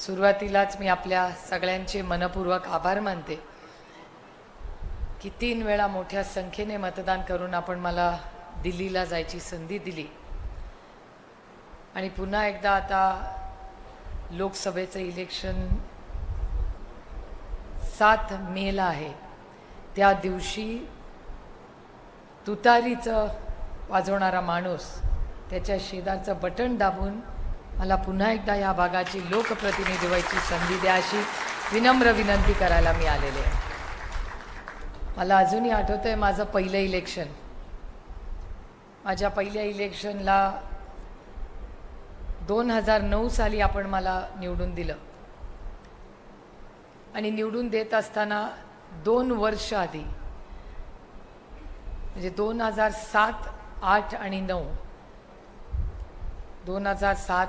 सुरुवातीलाच मी आपल्या सगळ्यांचे मनपूर्वक आभार मानते की 3 वेळा मोठ्या संख्येने मतदान करून आपण मला दिल्लीला जायची संधी दिली आणि पुन्हा एकदा आता लोकसभेचं इलेक्शन 7 मेला आहे। त्या दिवशी तुतारीचं वाजवणारा माणूस त्याच्या शेजारचं बटन दाबून मला पुन्हा एकदा या भागाची लोकप्रतिनिधी व्हायची संधी द्या अशी विनम्र विनंती करायला मी आलेले आहे। मला अजूनही आठवतंय माझं पहिलं इलेक्शन। माझ्या पहिल्या इलेक्शनला 2009 साली आपण मला निवडून दिलं आणि निवडून देत असताना 2 वर्ष आधी म्हणजे 2007, 8 आणि 9 2007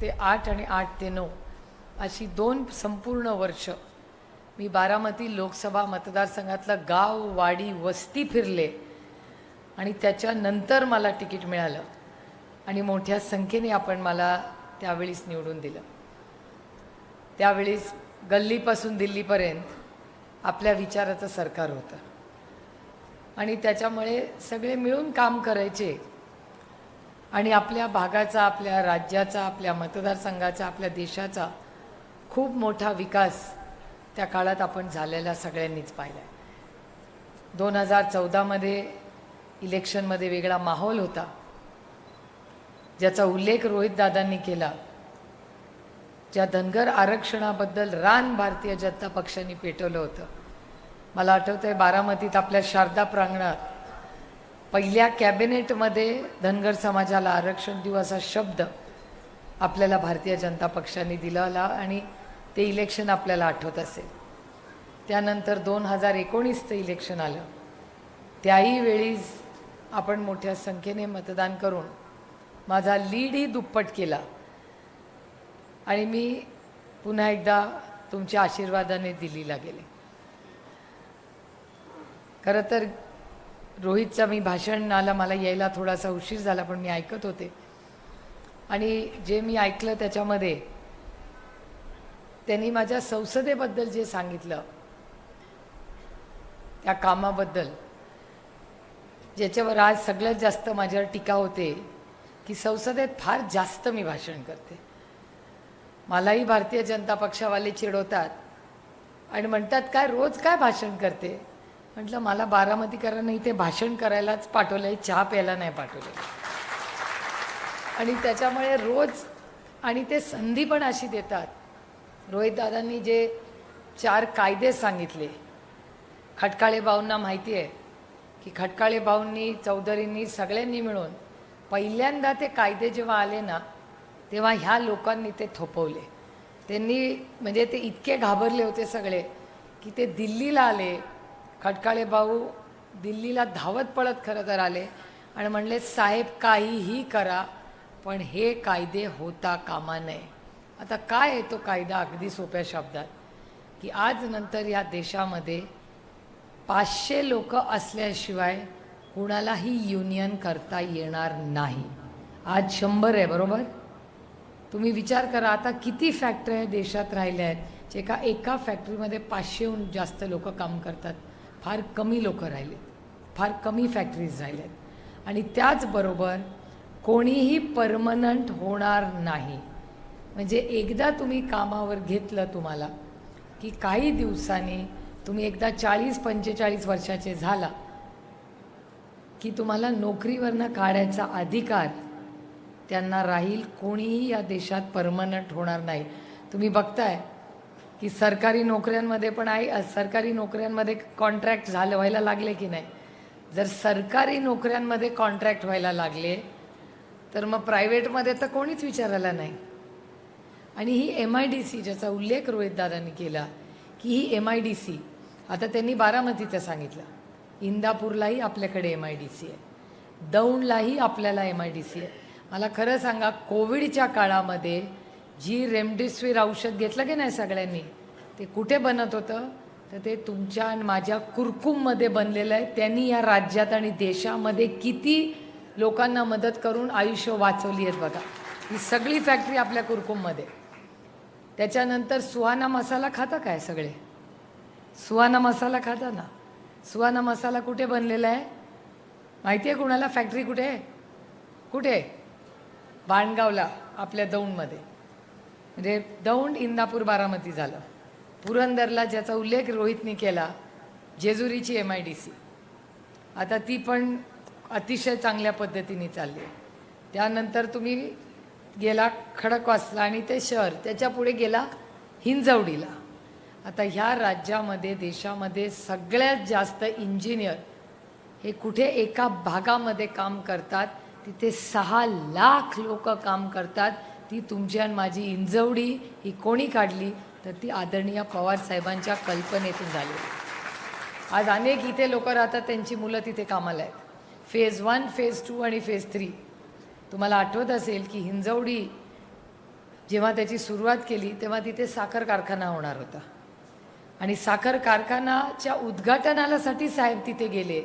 ते 8 आणि 8 ते 9 अशी 2 संपूर्ण वर्ष मी बारामती लोकसभा मतदारसंघातलं गाव वाडी वस्ती फिरले आणि त्याच्यानंतर मला तिकीट मिळालं आणि मोठ्या संख्येने आपण मला त्यावेळीस निवडून दिलं। त्यावेळीस गल्लीपासून दिल्लीपर्यंत आपल्या विचाराचं सरकार होतं आणि त्याच्यामुळे सगळे मिळून काम करायचे आणि आपल्या भागाचा, आपल्या राज्याचा, आपल्या मतदारसंघाचा, आपल्या देशाचा खूप मोठा विकास त्या काळात आपण झालेला सगळ्यांनीच पाहिला आहे। 2014 मध्ये इलेक्शनमध्ये वेगळा माहोल होता ज्याचा उल्लेख रोहितदादांनी केला। ज्या धनगर आरक्षणाबद्दल रान भारतीय जनता पक्षाने पेटवलं होतं। मला आठवतंय बारामतीत आपल्या शारदा प्रांगणात पहिल्या कॅबिनेटमध्ये धनगर समाजाला आरक्षण देऊ असा शब्द आपल्याला भारतीय जनता पक्षाने दिला आणि ते इलेक्शन आपल्याला आठवत असेल। त्यानंतर 2019चं इलेक्शन आलं। त्याही वेळीस आपण मोठ्या संख्येने मतदान करून माझा लीडही दुप्पट केला आणि मी पुन्हा एकदा तुमच्या आशीर्वादाने दिल्लीला गेले। खरं तर रोहितचा मी भाषणाला मला यायला थोडासा उशीर झाला पण मी ऐकत होते आणि जे मी ऐकलं त्याच्यामध्ये त्यांनी माझ्या संसदेबद्दल जे सांगितलं त्या कामाबद्दल ज्याच्यावर आज सगळ्यात जास्त माझ्यावर टीका होते की संसदेत फार जास्त मी भाषण करते। मलाही भारतीय जनता पक्षावाले चिडवतात आणि म्हणतात काय रोज काय भाषण करते। म्हटलं मला बारामतीकरांना इथे भाषण करायलाच पाठवलंय, चहा प्यायला नाही पाठवले आणि त्याच्यामुळे रोज आणि ते संधी पण अशी देतात। रोहितदादांनी जे 4 कायदे सांगितले, खटकाळे भाऊंना माहिती आहे की खटकाळे भाऊंनी, चौधरींनी सगळ्यांनी मिळून पहिल्यांदा ते कायदे जेव्हा आले ना तेव्हा ह्या लोकांनी ते थोपवले। त्यांनी म्हणजे ते इतके घाबरले होते सगळे की ते दिल्लीला आले। खटकाळे भाऊ दिल्लीला धावत पळत खरं तर आले आणि म्हणले साहेब काहीही करा पण हे कायदे होता कामा नये। आता काय आहे तो कायदा अगदी सोप्या शब्दात की आज नंतर या देशामध्ये 500 लोक असल्याशिवाय कुणालाही युनियन करता येणार नाही। आज 100 आहे बरोबर। तुम्ही विचार करा आता किती फॅक्टऱ्या देशात राहिल्या आहेत जे एका फॅक्टरीमध्ये 500हून जास्त लोक काम करतात। फार कमी लोक राहिले, फार कमी फॅक्टरीज राहिल्यात आणि त्याचबरोबर कोणीही परमनंट होणार नाही। म्हणजे एकदा तुम्ही कामावर घेतलं तुम्हाला की काही दिवसांनी तुम्ही एकदा 40-45 वर्षाचे झाला की तुम्हाला नोकरीवरनं काढायचा अधिकार त्यांना राहील। कोणीही या देशात परमनंट होणार नाही। तुम्ही बघताय की सरकारी नोकऱ्यांमध्ये पण आहे, सरकारी नोकऱ्यांमध्ये कॉन्ट्रॅक्ट व्हायला लागले की नाही। जर सरकारी नोकऱ्यांमध्ये कॉन्ट्रॅक्ट व्हायला लागले तर मग प्रायव्हेटमध्ये तर कोणीच विचारायला नाही। आणि ही MIDC ज्याचा उल्लेख रोहितदादांनी केला की ही MIDC आता त्यांनी बारामतीचं सांगितलं, इंदापूरलाही आपल्याकडे MIDC आहे, दौंडलाही आपल्याला MIDC आहे। मला खरं सांगा कोविडच्या काळामध्ये जी रेमडेसिवीर औषध घेतलं की नाही सगळ्यांनी ते कुठे बनत होतं तर ते तुमच्या आणि माझ्या कुरकुममध्ये बनलेलं आहे। त्यांनी या राज्यात आणि देशामध्ये किती लोकांना मदत करून आयुष्य वाचवली आहेत बघा। ही सगळी फॅक्टरी आपल्या कुरकुममध्ये त्याच्यानंतर सुहाना मसाला खाता काय सगळे? सुहाना मसाला खाता ना? सुहाना मसाला कुठे बनलेला आहे माहिती आहे कुणाला? फॅक्टरी कुठे आहे? कुठे? बाणगावला, आपल्या दौंडमध्ये. म्हणजे दौंड, इंदापूर, बारामती झालं. पुरंदरला ज्याचा उल्लेख रोहितनी केला, जेजुरीची MIDC, आता ती पण अतिशय चांगल्या पद्धतीने चालली आहे. त्यानंतर तुम्ही गेला खडकवासला आणि ते शहर, त्याच्या पुढे गेला हिंजवडीला. आता ह्या राज्यामध्ये, देशामध्ये सगळ्यात जास्त इंजिनियर हे कुठे एका भागामध्ये काम करतात, तिथे 6 लाख लोक काम करतात. ती तुमची आणि माझी हिंजवडी ही कोणी काढली? तर ती आदरणीय पवार साहेबांच्या कल्पनेतून झाली. आज अनेक इथे लोक राहतात, त्यांची मुलं तिथे कामाला आहेत. फेज 1, फेज 2 आणि फेज 3. तुम्हाला आठवत असेल की हिंजवडी जेव्हा त्याची सुरुवात केली तेव्हा तिथे साखर कारखाना होणार होता आणि साखर कारखानाच्या उद्घाटनासाठी साहेब तिथे गेले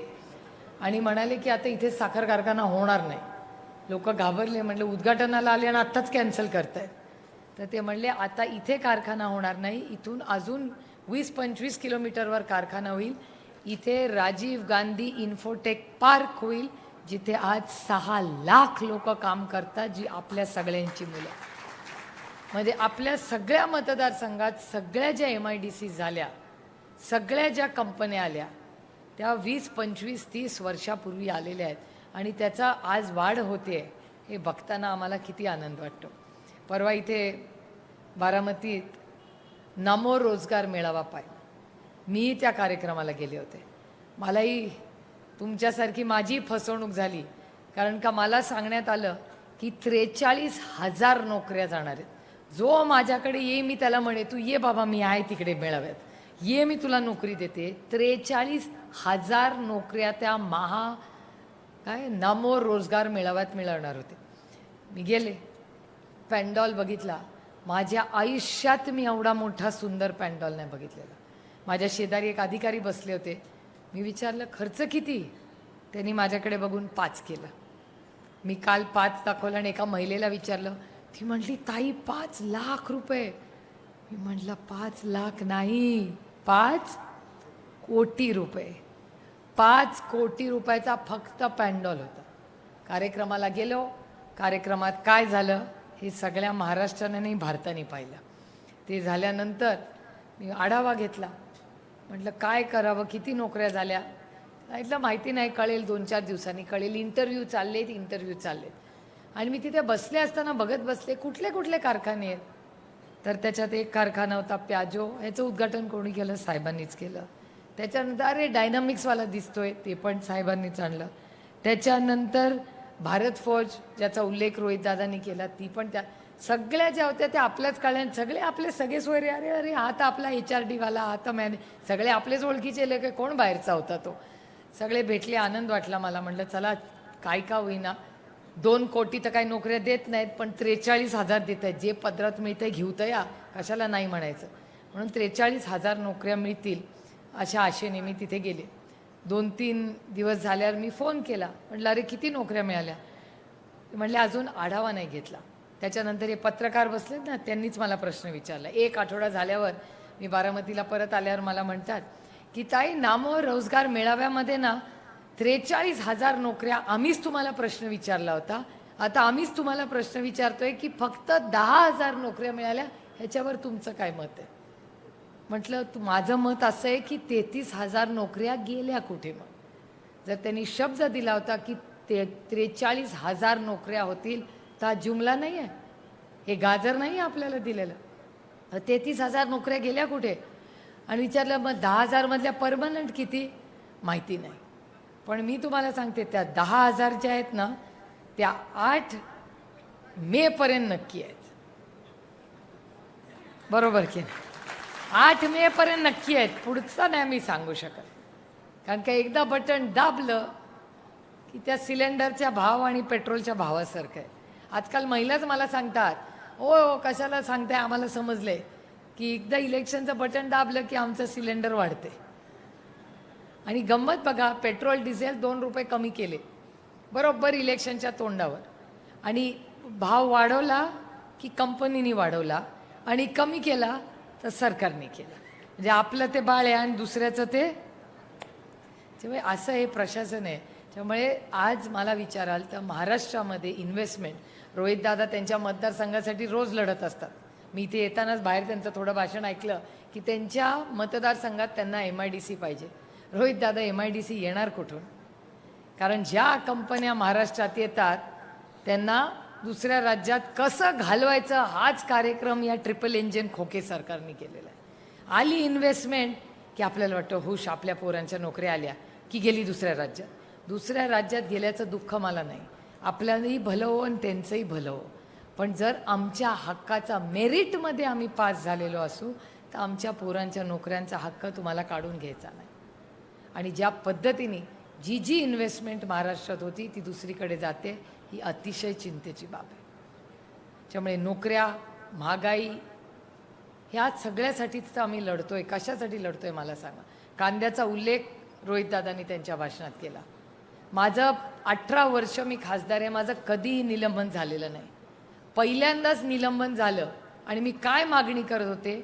आणि म्हणाले की आता इथे साखर कारखाना होणार नाही. लोक घाबरले, म्हटलं उद्घाटनाला आले आणि आत्ताच कॅन्सल करतायत. तर ते म्हणले आता इथे कारखाना होणार नाही, इथून अजून 20-25 किलोमीटरवर कारखाना होईल. इथे राजीव गांधी इन्फोटेक पार्क होईल, जिथे आज 6 लाख लोक काम करतात, जी आपल्या सगळ्यांची मुलं. म्हणजे आपल्या सगळ्या मतदारसंघात सगळ्या ज्या MIDC झाल्या, सगळ्या ज्या कंपन्या आल्या, त्या 20, 25, 30 वर्षापूर्वी आलेल्या आहेत आणि त्याचा आज वाढ होते. हे बघताना आम्हाला किती आनंद वाटतो. परवा इथे बारामतीत नमो रोजगार मेळावा पाहिला. मी त्या कार्यक्रमाला गेले होते. मलाही तुमच्यासारखी माझी फसवणूक झाली, कारण का मला सांगण्यात आलं की 43,000 नोकऱ्या जाणार आहेत. जो माझ्याकडे ये, मी त्याला म्हणे तू ये बाबा, मी आहे तिकडे मेळाव्यात, ये मी तुला नोकरी देते. 43,000 नोकऱ्या त्या नमो रोजगार मेळाव्यात मिळवणार होते. मी गेले, पॅन्डॉल बघितला. माझ्या आयुष्यात मी एवढा मोठा सुंदर पॅन्डॉल नाही बघितलेला. माझ्या शेजारी एक अधिकारी बसले होते. मी विचारलं खर्च किती? त्यांनी माझ्याकडे बघून 5 केलं. मी काल 5 दाखवलं आणि एका महिलेला विचारलं, ती म्हटली ताई 5 लाख रुपये. मी म्हटलं 5 लाख नाही, 5 कोटी रुपये. 5 कोटी रुपयाचा फक्त पॅन्डॉल होता. कार्यक्रमाला गेलो. कार्यक्रमात काय झालं हे सगळ्या महाराष्ट्राने नाही भारताने पाहिलं. ते झाल्यानंतर मी आढावा घेतला. म्हटलं काय करावं, किती नोकऱ्या झाल्या? सांगितलं माहिती नाही, कळेल 2-4 दिवसांनी कळेल. इंटरव्ह्यू चाललेत. आणि मी तिथे बसले असताना बघत बसले कुठले कुठले कारखाने आहेत. तर त्याच्यात एक कारखाना होता प्याजो, ह्याचं उद्घाटन कोणी केलं? साहेबांनीच केलं. त्याच्यानंतर अरे डायनामिक्सवाला दिसतोय, ते पण साहेबांनीच आणलं. त्याच्यानंतर भारत फोर्ज, ज्याचा उल्लेख रोहितदादांनी केला, ती पण त्या सगळ्या ज्या होत्या त्या आपल्याच काळात. सगळे आपले सगळे सोयरे, अरे अरे हा तर आपला HRD वाला, हा तर सगळे आपलेच ओळखीचे लेख, कोण बाहेरचा होता तो. सगळे भेटले, आनंद वाटला मला. म्हटलं चला काय का होईना, 2 कोटी तर काही नोकऱ्या देत नाहीत, पण 43,000 देत आहेत. जे पदरात मिळतंय घेऊत या, कशाला नाही म्हणायचं. म्हणून 43,000 नोकऱ्या मिळतील अशा आशेने मी तिथे गेले. 2-3 दिवस झाल्यावर मी फोन केला. म्हटलं अरे किती नोकऱ्या मिळाल्या? म्हटले अजून आढावा नाही घेतला. त्याच्यानंतर हे पत्रकार बसले ना, त्यांनीच मला प्रश्न विचारला. 1 आठवडा झाल्यावर मी बारामतीला परत आल्यावर मला म्हणतात की ताई नमो रोजगार मेळाव्यामध्ये ना 43,000 नोकऱ्या आम्हीच तुम्हाला प्रश्न विचारला होता, आता आम्हीच तुम्हाला प्रश्न विचारतोय की फक्त 10,000 नोकऱ्या मिळाल्या, ह्याच्यावर तुमचं काय मत आहे? म्हटलं माझं मत असं आहे की 33,000 नोकऱ्या गेल्या कुठे? मग जर त्यांनी शब्द दिला होता की 43,000 नोकऱ्या होतील, तर हा जुमला नाही आहे, हे गाजर नाही आपल्याला दिलेलं. 33,000 नोकऱ्या गेल्या कुठे? आणि विचारलं मग 10,000 मधल्या परमनंट किती? माहिती नाही. पण मी तुम्हाला सांगते त्या 10,000 ज्या आहेत ना, त्या 8 मे पर्यंत नक्की आहेत. बरोबर की नाही? 8 मे पर्यंत नक्की आहेत. पुढचं नाही मी सांगू शकत, कारण का एकदा बटन दाबलं की त्या सिलेंडरच्या भाव आणि पेट्रोलच्या भावासारखं आहे. आजकाल महिलाच मला सांगतात, ओ कशाला सांगताय, आम्हाला समजले की एकदा इलेक्शनचं बटन दाबलं की आमचं सिलेंडर वाढते. आणि गंमत बघा, पेट्रोल डिझेल 2 रुपये कमी केले बरोबर इलेक्शनच्या तोंडावर, आणि भाव वाढवला की कंपनीनी वाढवला, आणि कमी केला तर सरकारने केला. म्हणजे आपलं ते बाळ आहे आणि दुसऱ्याचं ते. त्यामुळे असं हे प्रशासन आहे. त्यामुळे आज मला विचाराल तर महाराष्ट्रामध्ये इन्व्हेस्टमेंट रोहितदादा त्यांच्या मतदारसंघासाठी रोज लढत असतात. मी इथे येतानाच बाहेर त्यांचं थोडं भाषण ऐकलं की त्यांच्या मतदारसंघात त्यांना MIDC पाहिजे. रोहितदादा MIDC येणार कुठून? कारण ज्या कंपन्या महाराष्ट्रात येतात त्यांना दुसऱ्या राज्यात कसं घालवायचं हाच कार्यक्रम या ट्रिपल इंजिन खोके सरकारने केलेला आहे. आली इन्व्हेस्टमेंट की आपल्याला वाटतं हुश आपल्या पोरांच्या नोकऱ्या आल्या की गेली दुसऱ्या राज्यात. दुसऱ्या राज्यात गेल्याचं दुःख मला नाही. आपल्यालाही भलं हो आणि त्यांचंही भलं हो. पण जर आमच्या हक्काचा मेरिटमध्ये आम्ही पास झालेलो असू तर आमच्या पोरांच्या नोकऱ्यांचा हक्क तुम्हाला काढून घ्यायचा नाही. आणि ज्या पद्धतीने जी इन्व्हेस्टमेंट महाराष्ट्रात होती ती दुसरीकडे जाते ही अतिशय चिंतेची बाब आहे. त्यामुळे नोकऱ्या, महागाई ह्या सगळ्यासाठीच तर आम्ही लढतोय. कशासाठी लढतोय मला सांगा. कांद्याचा उल्लेख रोहितदादांनी त्यांच्या भाषणात केला. माझं 18 वर्ष मी खासदार आहे, माझं कधीही निलंबन झालेलं नाही. पहिल्यांदाच निलंबन झालं आणि मी काय मागणी करत होते,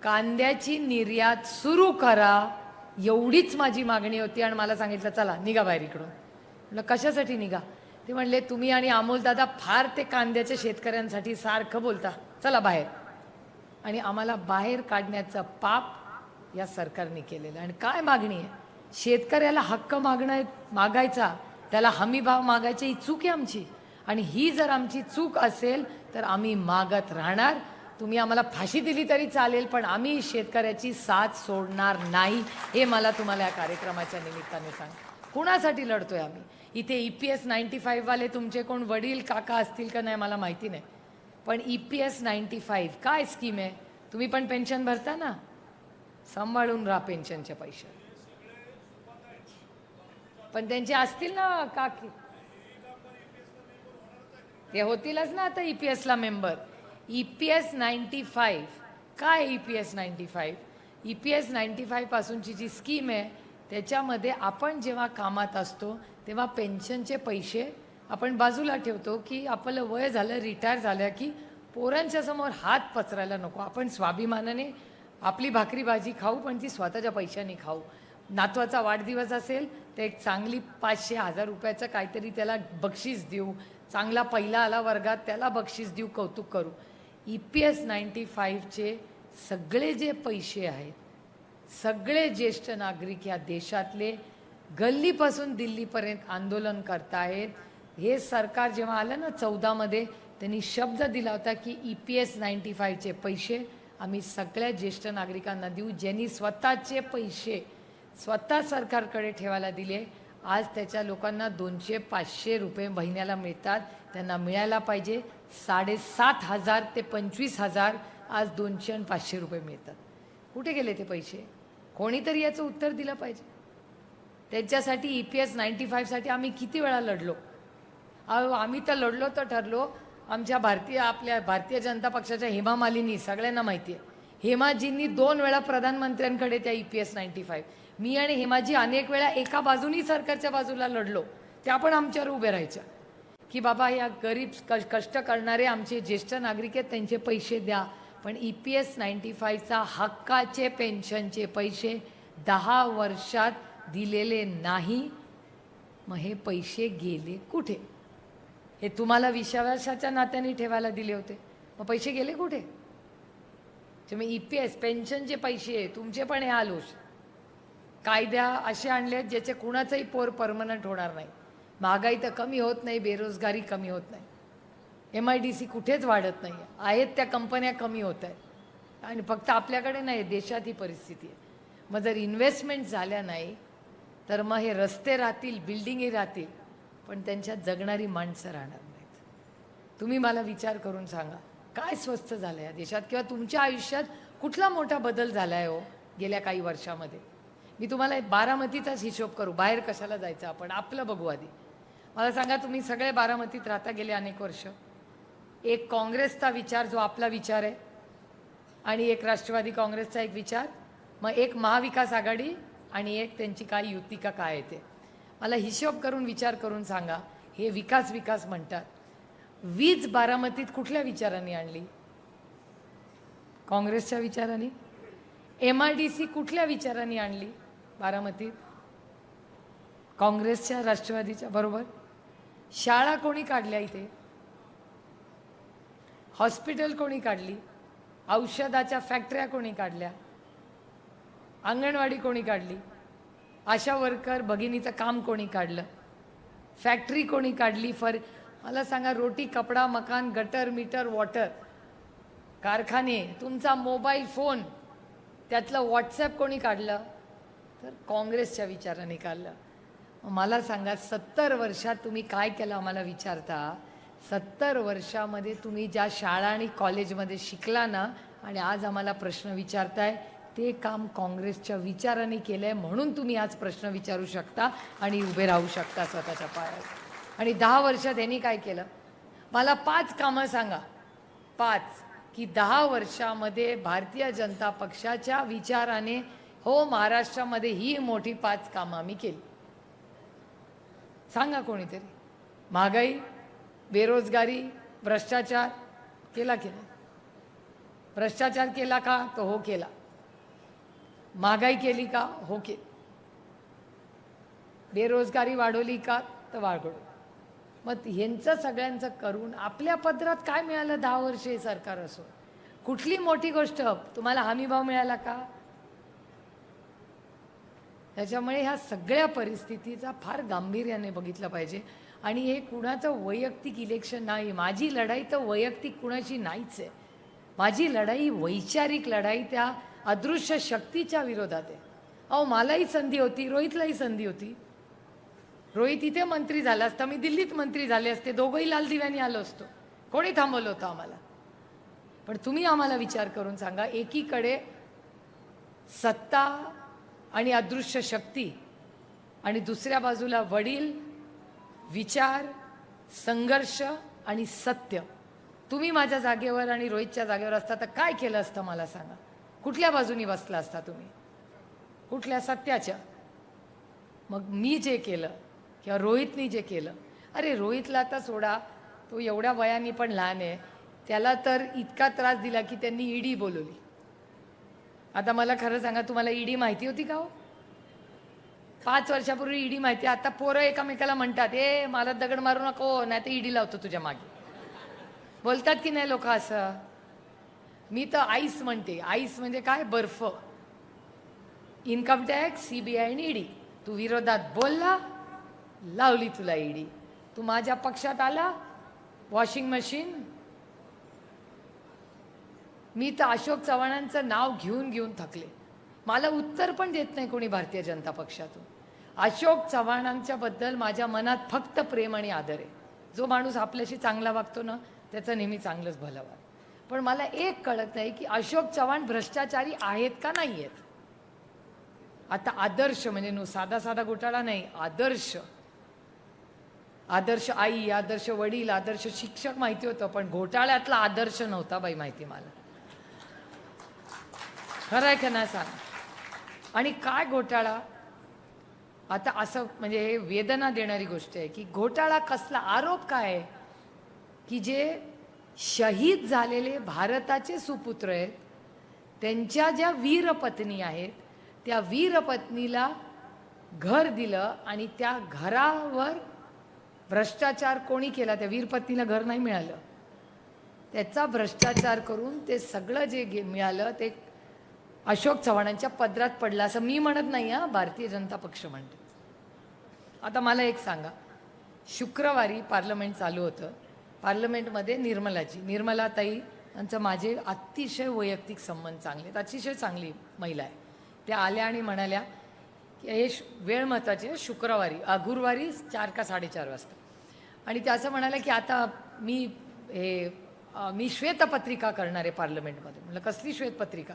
कांद्याची निर्यात सुरू करा एवढीच माझी मागणी होती. आणि मला सांगितलं चला निघा बाहेर इकडून. म्हटलं कशासाठी निघा? ते म्हणले तुम्ही आणि अमोलदादा फार ते कांद्याच्या शेतकऱ्यांसाठी सारखं बोलता, चला बाहेर. आणि आम्हाला बाहेर काढण्याचं पाप या सरकारने केलेलं. आणि काय मागणी आहे? शेतकऱ्याला हक्क मागायचा, त्याला हमी भाव मागायची ही चूक आहे आमची. आणि ही जर आमची चूक असेल तर आम्ही मागत राहणार. तुम्ही आम्हाला फाशी दिली तरी चालेल पण आम्ही शेतकऱ्याची साथ सोडणार नाही. हे मला तुम्हाला या कार्यक्रमाच्या निमित्ताने सांग. कुणासाठी लढतोय आम्ही? इथे EPS 95 वाले तुमचे कोण वडील काका असतील का नाही मला माहिती नाही. पण EPS 95 काय स्कीम आहे? तुम्ही पण पेन्शन भरता ना, सांभाळून राहा पेन्शनचे पैसे. पण त्यांचे असतील ना काकी, ते होतीलच ना आता EPSला मेंबर. EPS 95 काय? EPS 95 EPS 95 पासूनची जी स्कीम आहे त्याच्यामध्ये आपण जेव्हा कामात असतो तेव्हा पेन्शनचे पैसे आपण बाजूला ठेवतो की आपलं वय झालं, रिटायर झालं की पोरांच्या समोर हात पसरायला नको. आपण स्वाभिमानाने आपली भाकरी भाजी खाऊ पण ती स्वतःच्या पैशाने खाऊ. नातवाचा वाढदिवस असेल तर एक चांगली 500-1000 रुपयाचं काहीतरी त्याला बक्षीस देऊ. चांगला पहिला आला वर्गात त्याला बक्षीस देऊ, कौतुक करू. EPS 95चे सगळे जे पैसे आहेत, सगळे ज्येष्ठ नागरिक या देशातले गल्लीपासून दिल्लीपर्यंत आंदोलन करतायत. हे सरकार जेव्हा आलं ना 14मध्ये त्यांनी शब्द दिला होता की EPS 95चे पैसे आम्ही सगळ्या ज्येष्ठ नागरिकांना देऊ. ज्यांनी स्वतःचे पैसे स्वतः सरकारकडे ठेवायला दिले आज त्याच्या लोकांना 200-500 रुपये महिन्याला मिळतात. त्यांना मिळायला पाहिजे 7,500 ते 25,000. आज 200 आणि 500 रुपये मिळतात. कुठे गेले ते पैसे? कोणीतरी याचं उत्तर दिलं पाहिजे. त्यांच्यासाठी EPS 95साठी आम्ही किती वेळा लढलो. आम्ही तर लढलो तर ठरलो. आमच्या आपल्या भारतीय जनता पक्षाच्या हेमा मालिनी सगळ्यांना माहिती आहे. हेमाजींनी 2 वेळा प्रधानमंत्र्यांकडे त्या EPS 95 मी आणि हेमाजी अनेक वेळा एका बाजूनी सरकारच्या बाजूला लढलो. त्या पण आमच्यावर उभे राहायच्या की बाबा या गरीब कष्ट करणारे आमचे ज्येष्ठ नागरिक आहेत त्यांचे पैसे द्या. पण EPS 95चा हक्काचे पेन्शनचे पैसे 10 वर्षात दिलेले नाही. मग हे पैसे गेले कुठे? हे तुम्हाला विश्वासाच्या नात्याने ठेवायला दिले होते, मग पैसे गेले कुठे? तुम्ही EPS पेन्शनचे पैसे तुमचे पण हे आलोच. कायद्या असे आणले ज्याचे कुणाचंही पोर परमनंट होणार नाही. महागाई तर कमी होत नाही, बेरोजगारी कमी होत नाही, MIDC कुठेच वाढत नाही आहेत, त्या कंपन्या कमी होत आहेत आणि फक्त आपल्याकडे नाही देशात ही परिस्थिती आहे. मग जर इन्व्हेस्टमेंट झाल्या नाही तर मग हे रस्ते राहतील, बिल्डिंगही राहतील पण त्यांच्यात जगणारी माणसं राहणार नाहीत. तुम्ही मला विचार करून सांगा काय स्वस्त झालं या देशात किंवा तुमच्या आयुष्यात कुठला मोठा बदल झाला आहे हो गेल्या काही वर्षामध्ये? मी तुम्हाला बारामतीचाच हिशोब करू. बाहेर कशाला जायचं आपण, आपलं बघू आधी. मला सांगा तुम्ही सगळे बारामतीत राहता गेले अनेक वर्ष. एक काँग्रेसचा विचार जो आपला विचार आहे आणि एक राष्ट्रवादी काँग्रेसचा एक विचार, मग एक महाविकास आघाडी आणि एक त्यांची काय युती का काय येते. मला हिशोब करून विचार करून सांगा. हे विकास विकास म्हणतात. वीज बारामतीत कुठल्या विचारांनी आणली? काँग्रेसच्या विचाराने. MIDC कुठल्या विचारांनी आणली बारामतीत? काँग्रेसच्या, राष्ट्रवादीच्या बरोबर. शाळा कोणी काढल्या इथे? हॉस्पिटल कोणी काढली? औषधाच्या फॅक्टऱ्या कोणी काढल्या? अंगणवाडी कोणी काढली? आशा वर्कर भगिनीचं काम कोणी काढलं? फॅक्टरी कोणी काढली? मला सांगा, रोटी कपडा मकान गटर मीटर वॉटर कारखाने, तुमचा मोबाईल फोन, त्यातलं व्हॉट्सॲप कोणी काढलं? तर काँग्रेसच्या विचाराने काढलं. मला सांगा, 70 वर्षात तुम्ही काय केलं आम्हाला विचारता? 70 वर्षामध्ये तुम्ही ज्या शाळा आणि कॉलेजमध्ये शिकला ना, आणि आज आम्हाला प्रश्न विचारताय, ते काम काँग्रेसच्या विचाराने केलं आहे. म्हणून तुम्ही आज प्रश्न विचारू शकता आणि उभे राहू शकता स्वतःच्या पायावर. आणि 10 वर्षात यांनी काय केलं? मला 5 कामं सांगा, 5 की 10 वर्षामध्ये भारतीय जनता पक्षाच्या विचाराने हो महाराष्ट्रामध्ये ही मोठी 5 कामं आम्ही केली. सांगा कोणीतरी. महागाई, बेरोजगारी, भ्रष्टाचार केला की नाही? भ्रष्टाचार केला का? तो हो केला. महागाई केली का? हो केली. बेरोजगारी वाढवली का? तर वाढवली. मग ह्यांचं सगळ्यांचं करून आपल्या पदरात काय मिळालं? 10 वर्षे सरकार असो. कुठली मोठी गोष्ट? तुम्हाला हमीभाव मिळाला का? त्याच्यामुळे ह्या सगळ्या परिस्थितीचा फार गांभीर्याने बघितलं पाहिजे. आणि हे कुणाचं वैयक्तिक इलेक्शन नाही. माझी लढाई तर वैयक्तिक कुणाची नाहीच आहे. माझी लढाई वैचारिक लढाई त्या अदृश्य शक्तीच्या विरोधात आहे. अहो, मलाही संधी होती, रोहितलाही संधी होती. रोहित इथे मंत्री झाला असता, मी दिल्लीत मंत्री झाले असते, दोघंही लाल दिव्याने आलो असतो. कोणी थांबवलं होतं आम्हाला? पण तुम्ही आम्हाला विचार करून सांगा, एकीकडे सत्ता आणि अदृश्य शक्ती आणि दुसऱ्या बाजूला वडील, विचार, संघर्ष आणि सत्य. तुम्ही माझ्या जागेवर आणि रोहितच्या जागेवर असता तर काय केलं असतं मला सांगा? कुठल्या बाजूनी बसला असता तुम्ही? कुठल्या? सत्याच्या. मग मी जे केलं किंवा रोहितनी जे केलं, अरे रोहितला आता सोडा, तो एवढ्या वयाने पण लहान आहे, त्याला तर इतका त्रास दिला की त्यांनी ईडी बोलवली. आता मला खरं सांगा, तुम्हाला ईडी माहिती होती का हो? 5 वर्षापूर्वी ईडी माहिती. आता पोरं एकामेकाला म्हणतात, ए मला दगड मारू नको, नाही तर ईडी लावतो तुझ्या मागे. बोलतात की नाही लोक असं? मी तर आईस म्हणते. आईस म्हणजे काय? बर्फ. इन्कम टॅक्स, CBI आणि ईडी. तू विरोधात बोलला, लावली तुला ईडी. तू माझ्या पक्षात आला, वॉशिंग मशीन. मी तर अशोक चव्हाणांचं नाव घेऊन घेऊन थकले. मला उत्तर पण देत नाही कोणी भारतीय जनता पक्षातून. अशोक चव्हाणांच्या बद्दल माझ्या मनात फक्त प्रेम आणि आदर आहे. जो माणूस आपल्याशी चांगला वागतो ना, त्याचं नेहमी चांगलंच भलं वाटतं. पण मला एक कळत नाही की अशोक चव्हाण भ्रष्टाचारी आहेत का नाही आहेत? आता आदर्श म्हणजे साधा साधा घोटाळा नाही, आदर्श. आदर्श आई, आदर्श वडील, आदर्श शिक्षक माहिती होतं, पण घोटाळ्यातला आदर्श नव्हता बाई माहिती मला. खरं आहे का नाही सांग? आणि काय घोटाळा? आता असं म्हणजे हे वेदना देणारी गोष्ट आहे की घोटाळा कसला? आरोप काय आहे? की जे शहीद झालेले भारताचे सुपुत्र आहेत, त्यांच्या ज्या वीरपत्नी आहेत, त्या वीरपत्नीला घर दिलं आणि त्या घरावर भ्रष्टाचार कोणी केला? त्या वीरपत्नीला घर नाही मिळालं, त्याचा भ्रष्टाचार करून ते सगळं जे मिळालं ते अशोक चव्हाणांच्या पदरात पडलं. असं मी म्हणत नाही हा, भारतीय जनता पक्ष म्हणते. आता मला एक सांगा, शुक्रवारी पार्लमेंट चालू होतं. पार्लमेंटमध्ये निर्मलाताई यांचं माझे अतिशय वैयक्तिक संबंध चांगले आहेत, अतिशय चांगली महिला आहे. त्या आल्या आणि म्हणाल्या की हे वेळ महत्त्वाची आहे, शुक्रवारी गुरुवारी 4 का 4:30 वाजता. आणि त्या असं म्हणाल्या की आता मी श्वेतपत्रिका करणार आहे पार्लमेंटमध्ये. म्हटलं कसली श्वेतपत्रिका?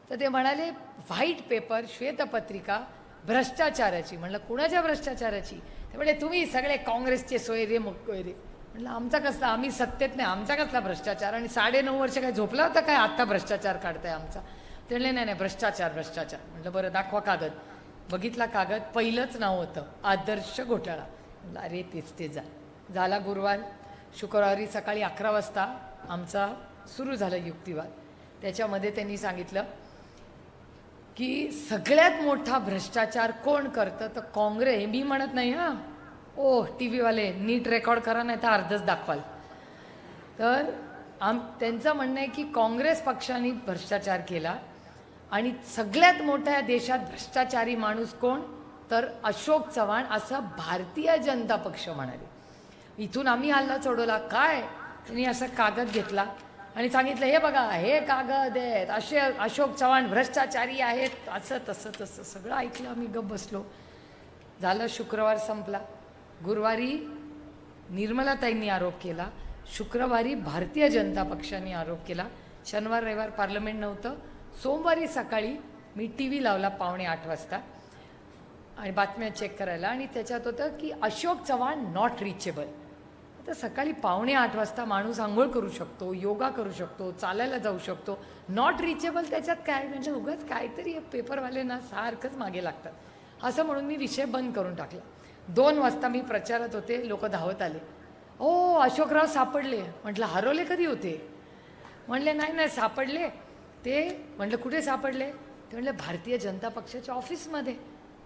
तर ते म्हणाले व्हाईट पेपर, श्वेतपत्रिका भ्रष्टाचाराची. म्हटलं कुणाच्या भ्रष्टाचाराची? ते म्हणजे तुम्ही सगळे काँग्रेसचे सोयरे मुक्कोयरे. म्हटलं आमचा कसला? आम्ही सत्तेत नाही, आमचा कसला भ्रष्टाचार? आणि 9.5 वर्ष काय झोपला होता काय? आत्ता भ्रष्टाचार काढताय आमचा? ते म्हणले नाही नाही भ्रष्टाचार भ्रष्टाचार. म्हटलं बरं दाखवा कागद. बघितला कागद, पहिलंच नाव होतं आदर्श घोटाळा. म्हटलं अरे तेच ते झाला गुरुवार. शुक्रवारी सकाळी 11 वाजता आमचा सुरू झाला युक्तिवाद. त्याच्यामध्ये त्यांनी सांगितलं की सगळ्यात मोठा भ्रष्टाचार कोण करतं तर काँग्रेस. मी म्हणत नाही हां, ओ टी व्हीवाले नीट रेकॉर्ड करा नाही तर अर्धच दाखवाल. तर त्यांचं म्हणणं आहे की काँग्रेस पक्षाने भ्रष्टाचार केला आणि सगळ्यात मोठ्या देशात भ्रष्टाचारी माणूस कोण तर अशोक चव्हाण, असं भारतीय जनता पक्ष म्हणाले. इथून आम्ही हल्ला चढवला. काय त्यांनी असा कागद घेतला आणि सांगितलं, हे बघा हे कागद आहेत, असे अशोक चव्हाण भ्रष्टाचारी आहेत, असं तसं तसं सगळं ऐकलं. आम्ही गप्प बसलो. झालं, शुक्रवार संपला. गुरुवारी निर्मलाताईंनी आरोप केला, शुक्रवारी भारतीय जनता पक्षाने आरोप केला. शनिवार रविवार पार्लमेंट नव्हतं. सोमवारी सकाळी मी टी व्ही लावला 7:45 वाजता आणि बातम्या चेक करायला, आणि त्याच्यात होतं की अशोक चव्हाण नॉट रिचेबल. तर सकाळी 7:45 वाजता माणूस आंघोळ करू शकतो, योगा करू शकतो, चालायला जाऊ शकतो, नॉट रिचेबल त्याच्यात काय? म्हणजे उगाच काहीतरी पेपरवाले ना सारखंच मागे लागतात. असं म्हणून मी विषय बंद करून टाकला. 2 वाजता मी प्रचारात होते, लोक धावत आले, ओ अशोकराव सापडले. म्हटलं हरवले कधी होते? म्हणले नाही नाही सापडले. ते म्हटलं कुठे सापडले? ते म्हणले भारतीय जनता पक्षाच्या ऑफिसमध्ये.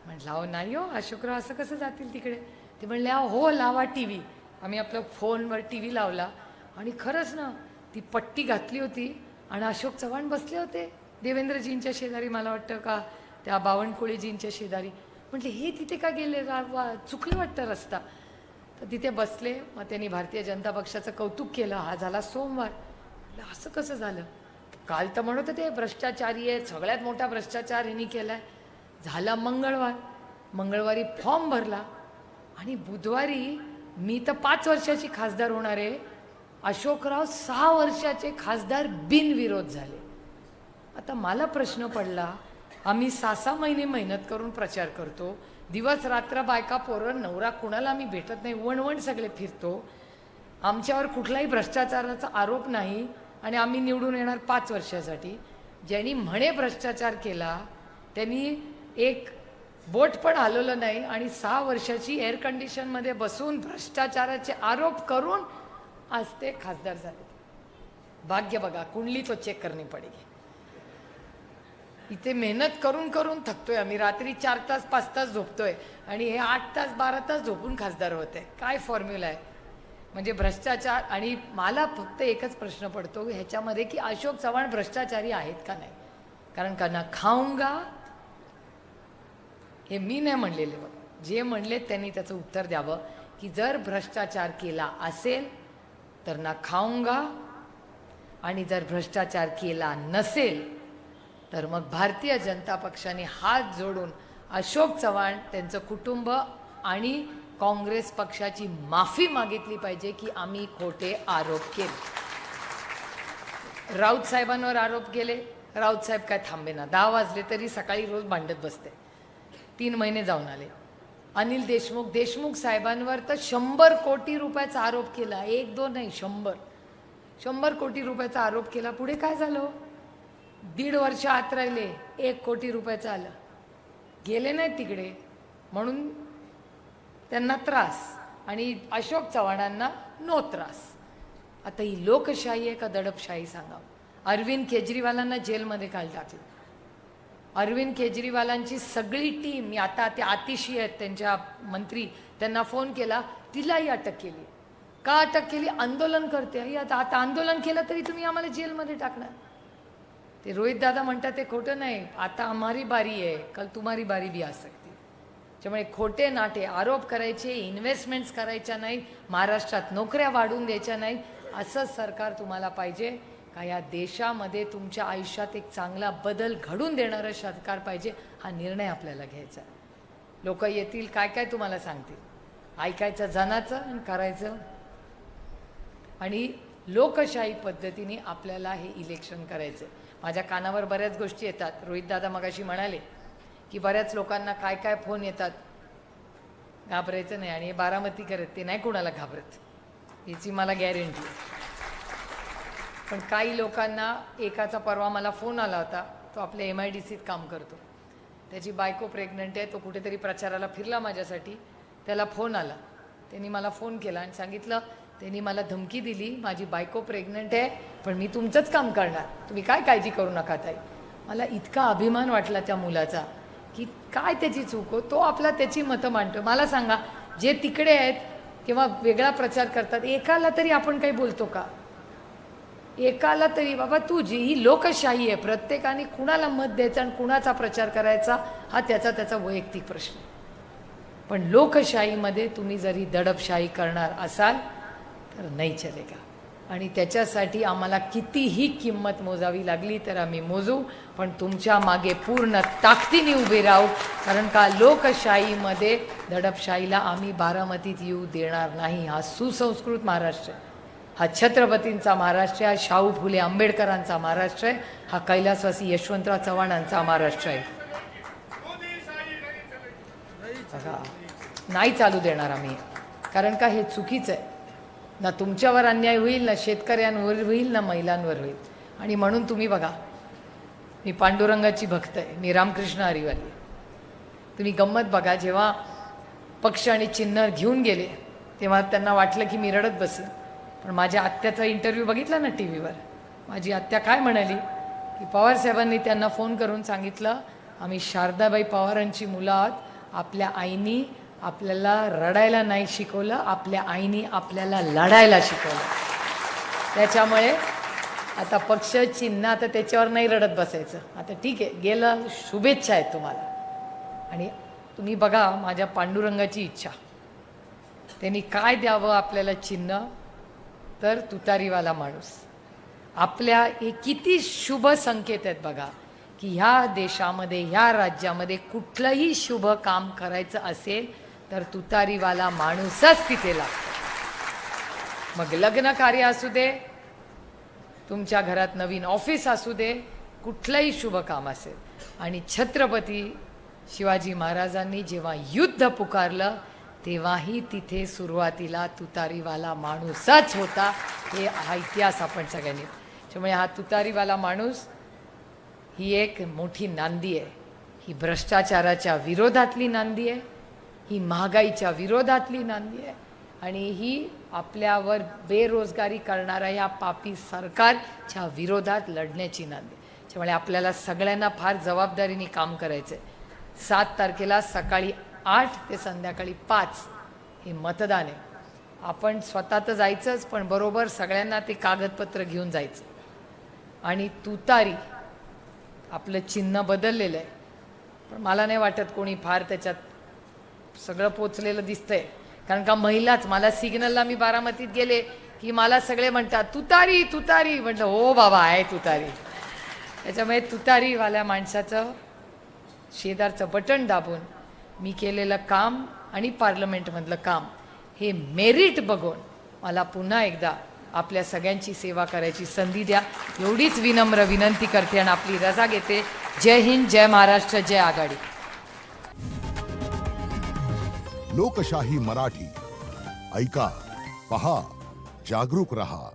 म्हटलं अहो नाही हो, अशोकराव असं कसं जातील तिकडे? ते म्हणले हो लावा टी व्ही. आम्ही आपल्या फोनवर टी व्ही लावला आणि खरंच ना ती पट्टी घातली होती आणि अशोक चव्हाण बसले होते देवेंद्रजींच्या शेजारी, मला वाटतं का त्या बावनकुळेजींच्या शेजारी. म्हटले हे तिथे का गेले? चुकलं वाटतं रस्ता. तर तिथे बसले. मग त्यांनी भारतीय जनता पक्षाचं कौतुक केलं. हा झाला सोमवार. असं कसं झालं? काल तर म्हणत होते भ्रष्टाचारी आहे, सगळ्यात मोठा भ्रष्टाचार यांनी केला आहे. झाला मंगळवार. मंगळवारी फॉर्म भरला आणि बुधवारी मी तर 5 वर्षाची खासदार होणार आहे, अशोकराव 6 वर्षाचे खासदार बिनविरोध झाले. आता मला प्रश्न पडला, आम्ही 6-6 महिने मेहनत करून प्रचार करतो, दिवस रात्र बायका पोरं नवरा कुणाला आम्ही भेटत नाही, वणवण सगळे फिरतो, आमच्यावर कुठलाही भ्रष्टाचाराचा आरोप नाही आणि आम्ही निवडून येणार 5 वर्षासाठी. ज्यांनी म्हणे भ्रष्टाचार केला त्यांनी एक बोट पण हलवलं नाही आणि 6 वर्षाची एअर कंडिशनमध्ये बसून भ्रष्टाचाराचे आरोप करून आज ते खासदार झाले. भाग्य बघा, कुंडली तो चेक करनी पडेगी. इथे मेहनत करून करून थकतोय आम्ही. रात्री 4 तास 5 तास झोपतोय आणि हे 8 तास 12 तास झोपून खासदार होते. काय फॉर्म्युला आहे? म्हणजे भ्रष्टाचार. आणि मला फक्त एकच प्रश्न पडतो ह्याच्यामध्ये की अशोक चव्हाण भ्रष्टाचारी आहेत का नाही? कारण का ना खाऊंगा हे मी नाही म्हणलेले. बघ, जे म्हणले त्यांनी त्याचं उत्तर द्यावं की जर भ्रष्टाचार केला असेल तर ना खाऊंगा, आणि जर भ्रष्टाचार केला नसेल तर मग भारतीय जनता पक्षाने हात जोडून अशोक चव्हाण, त्यांचं कुटुंब आणि काँग्रेस पक्षाची माफी मागितली पाहिजे की आम्ही खोटे आरोप केले. राऊत साहेबांवर आरोप केले. राऊत साहेब काय थांबेना. 10 वाजले तरी सकाळी रोज भांडत बसते. 3 महिने जाऊन आले. अनिल देशमुख साहेबांवर तर 100 कोटी रुपयाचा आरोप केला. 1-2 नाही, 100 कोटी रुपयाचा आरोप केला. पुढे काय झालं? 1.5 वर्ष आत राहिले, 1 कोटी रुपयाचं आलं. गेले नाहीत तिकडे म्हणून त्यांना त्रास आणि अशोक चव्हाणांना नो त्रास. आता ही लोकशाही आहे का दडपशाही सांगा? अरविंद केजरीवालांना जेलमध्ये काल टाकलं. अरविंद केजरीवालांची सगळी टीम, आता ते आतिशी आहेत त्यांच्या मंत्री, त्यांना फोन केला, तिलाही अटक केली. का अटक केली? आंदोलन करते. आता आंदोलन केलं तरी तुम्ही आम्हाला जेलमध्ये टाकणार. ते रोहित दादा म्हणतात ते खोटं नाही, आता हमारी बारी आहे, कल तुम्हारी बारी भी आ सकती. त्यामुळे खोटे नाटे आरोप करायचे, इन्व्हेस्टमेंट्स करायच्या नाही, महाराष्ट्रात नोकऱ्या वाढवून द्यायच्या नाही. असं सरकार तुम्हाला पाहिजे का? या देशामध्ये तुमच्या आयुष्यात एक चांगला बदल घडून देणारं सरकार पाहिजे. हा निर्णय आपल्याला घ्यायचा. लोक येतील काय काय तुम्हाला सांगतील, ऐकायचं जनाचं आणि करायचं. आणि लोकशाही पद्धतीने आपल्याला हे इलेक्शन करायचं. माझ्या कानावर बऱ्याच गोष्टी येतात. रोहित दादा मगाशी म्हणाले की बऱ्याच लोकांना काय काय फोन येतात. घाबरायचं नाही. आणि हे बारामती करत ते नाही कोणाला घाबरत, याची मला गॅरंटी. पण काही लोकांना, एकाचा परवा मला फोन आला होता, तो आपल्या MIDCत काम करतो, त्याची बायको प्रेग्नंट आहे, तो कुठेतरी प्रचाराला फिरला माझ्यासाठी, त्याला फोन आला. त्यांनी मला फोन केला आणि सांगितलं त्यांनी मला धमकी दिली, माझी बायको प्रेग्नंट आहे, पण मी तुमचंच काम करणार, तुम्ही काय काळजी करू नका ताई. मला इतका अभिमान वाटला त्या मुलाचा, की काय त्याची चूक हो, तो आपला त्याची मतं मांडतो. मला सांगा, जे तिकडे आहेत किंवा वेगळा प्रचार करतात, एकाला तरी आपण काही बोलतो का? एकाला तरी बाबा तुझी ही लोकशाही आहे, प्रत्येकाने कुणाला मत द्यायचं आणि कुणाचा प्रचार करायचा हा त्याचा वैयक्तिक प्रश्न आहे. पण लोकशाहीमध्ये तुम्ही जरी दडपशाही करणार असाल तर नाही चलेगा. आणि त्याच्यासाठी आम्हाला कितीही किंमत मोजावी लागली तर आम्ही मोजू, पण तुमच्या मागे पूर्ण ताकदीने उभे राहू. कारण का लोकशाहीमध्ये दडपशाहीला आम्ही बारामतीत येऊ देणार नाही. हा सुसंस्कृत महाराष्ट्र आहे, हा छत्रपतींचा महाराष्ट्र आहे, हा शाहू फुले आंबेडकरांचा महाराष्ट्र आहे, हा कैलासवासी यशवंतराव चव्हाणांचा महाराष्ट्र आहे. नाही चालू देणार आम्ही, कारण का हे चुकीचं आहे. ना तुमच्यावर अन्याय होईल, ना शेतकऱ्यांवर होईल, ना महिलांवर होईल. आणि म्हणून तुम्ही बघा, मी पांडुरंगाची भक्त आहे, मी रामकृष्ण हरिवाली. तुम्ही गंमत बघा, जेव्हा पक्ष आणि चिन्ह घेऊन गेले तेव्हा त्यांना वाटलं की मी रडत बसेन. पण माझ्या आत्याचा इंटरव्ह्यू बघितला ना टी व्हीवर, माझी आत्या काय म्हणाली की पवारसाहेबांनी त्यांना फोन करून सांगितलं, आम्ही शारदाबाई पवारांची मुलं आहोत, आपल्या आईनी आपल्याला रडायला नाही शिकवलं, आपल्या आईनी आपल्याला लढायला शिकवलं. त्याच्यामुळे आता पक्ष चिन्ह आता त्याच्यावर नाही रडत बसायचं. आता ठीक आहे, गेलं, शुभेच्छा आहेत तुम्हाला. आणि तुम्ही बघा माझ्या पांडुरंगाची इच्छा, त्यांनी काय द्यावं आपल्याला चिन्ह, तर तुतारीवाला माणूस. आपल्या हे किती शुभ संकेत आहेत बघा, की ह्या देशामध्ये, ह्या राज्यामध्ये कुठलंही शुभ काम करायचं असेल तर तुतारीवाला माणूसच तिथे लागतो. मग लग्न कार्य असू दे, तुमच्या घरात नवीन ऑफिस असू दे, कुठलंही शुभ काम असेल. आणि छत्रपती शिवाजी महाराजांनी जेव्हा युद्ध पुकारलं तेव्हाही तिथे सुरुवातीला तुतारीवाला माणूसच होता. हा इतिहास आपण सगळ्यांनी. त्यामुळे हा तुतारीवाला माणूस ही एक मोठी नांदी आहे. ही भ्रष्टाचाराच्या विरोधातली नांदी आहे, ही महागाईच्या विरोधातली नांदी आहे, आणि ही आपल्यावर बेरोजगारी करणाऱ्या या पापी सरकारच्या विरोधात लढण्याची नांदी आहे. त्यामुळे आपल्याला सगळ्यांना फार जबाबदारीने काम करायचं आहे. 7 तारखेला सकाळी 8 ते संध्याकाळी 5 हे मतदान आहे. आपण स्वतः तर जायचंच, पण बरोबर सगळ्यांना ते कागदपत्र घेऊन जायचं. आणि तुतारी आपलं चिन्ह बदललेलं आहे, पण मला नाही वाटत कोणी फार त्याच्यात सगळं पोचलेलं दिसतंय. कारण का महिलाच, मला सिग्नलला मी बारामतीत गेले की मला सगळे म्हणतात तुतारी तुतारी, म्हटलं हो बाबा आहे तुतारी. त्याच्यामुळे तुतारीवाल्या माणसाचं शेजारचं बटन दाबून मी केलेलं काम आणि पार्लमेंटमधलं काम हे मेरिट बघून मला पुन्हा एकदा आपल्या सगळ्यांची सेवा करायची संधी द्या, एवढीच विनम्र विनंती करते आणि आपली रजा घेते. जय हिंद, जय महाराष्ट्र, जय आघाडी. लोकशाही मराठी ऐका, पहा, जागरूक रहा.